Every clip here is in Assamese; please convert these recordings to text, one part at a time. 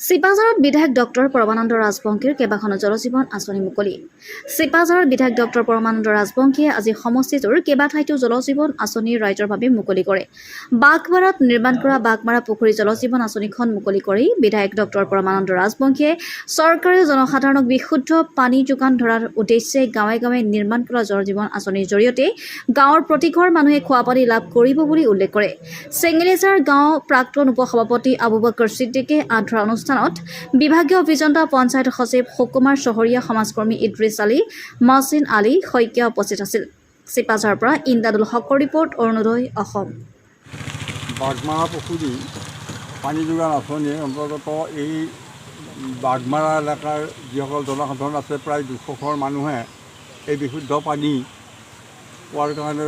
চিপাঝাৰত বিধায়ক ডক্টৰ পৰমানন্দ ৰাজবংশীৰ কেইবাখনো জলজীৱন আঁচনি মুকলি। চিপাঝাৰত বিধায়ক ডক্টৰ পৰমানন্দ ৰাজবংশীয়ে আজি সমষ্টিটোৰ কেইবাঠাইতো জলজীৱন আঁচনি ৰাইজৰ বাবে মুকলি কৰে। বাঘমাৰাত নিৰ্মাণ কৰা বাঘমাৰা পুখুৰী জলজীৱন আঁচনিখন মুকলি কৰি বিধায়ক ডক্টৰ পৰমানন্দ ৰাজবংশীয়ে চৰকাৰে জনসাধাৰণক বিশুদ্ধ পানী যোগান ধৰাৰ উদ্দেশ্যে গাঁৱে গাঁৱে নিৰ্মাণ কৰা জলজীৱন আঁচনিৰ জৰিয়তে গাঁৱৰ প্ৰতিঘৰ মানুহে খোৱা পানী লাভ কৰিব বুলি উল্লেখ কৰে। চেঙেলিজাৰ গাঁও প্ৰাক্তন উপসভাপতি আবু বকৰ ছিদ্দিকে আধৰা অনুষ্ঠানত বিভাগীয় অভিযন্তা পঞ্চায়ত সচিব সুকুমাৰ চহৰীয়া সমাজকৰ্মী ইদ্ৰিছ আলী মহচিন আলী শইকীয়া উপস্থিত আছিল। চিপাঝাৰৰ পৰা ইন্দাদুল হকৰ ৰিপৰ্ট, অৰুণোদয় অসম। বাঘমাৰা পুখুৰী পানী যোগান আঁচনিৰ অন্তৰ্গত এই বাঘমাৰা এলেকাৰ যিসকল জনসাধাৰণ আছে, প্ৰায় 200 ঘৰ মানুহে এই বিশুদ্ধ পানী পোৱাৰ কাৰণে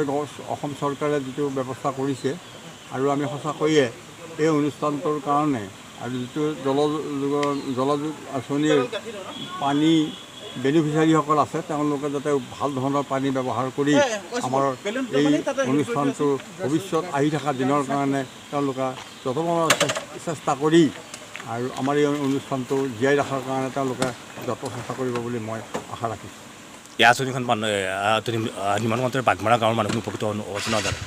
অসম চৰকাৰে যিটো ব্যৱস্থা কৰিছে, আৰু আমি সঁচাকৈয়ে এই অনুষ্ঠানটোৰ কাৰণে আৰু যিটো জলযোগ আঁচনিৰ পানী বেনিফিচিয়াৰীসকল আছে, তেওঁলোকে যাতে ভাল ধৰণৰ পানী ব্যৱহাৰ কৰি আমাৰ এই অনুষ্ঠানটো ভৱিষ্যত আহি থকা দিনৰ কাৰণে তেওঁলোকে যতনৰ চেষ্টা কৰি আৰু আমাৰ এই অনুষ্ঠানটো জীয়াই ৰখাৰ কাৰণে তেওঁলোকে যত চেষ্টা কৰিব বুলি মই আশা ৰাখিছোঁ। এই আঁচনিখন নিৰ্মাণ কৰোঁতে বাঘমাৰা গাঁৱৰ মানুহখিনি উপকৃত হৈছে জানো?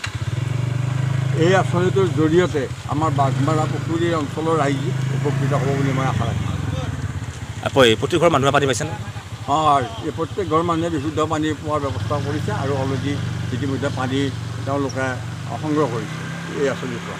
এই আঁচনিটোৰ জৰিয়তে আমাৰ বাঘমাৰা পুখুৰী অঞ্চলৰ ৰাইজ উপকৃত হ'ব বুলি মই আশা ৰাখিছোঁ। প্ৰতি ঘৰ মানুহে পানী পাইছেনে? হয়, এই প্ৰত্যেক ঘৰ মানুহে বিশুদ্ধ পানী পোৱাৰ ব্যৱস্থা কৰিছে আৰু অলৰেডি ইতিমধ্যে পানী তেওঁলোকে সংগ্ৰহ কৰিছে এই আঁচনিৰ পৰা।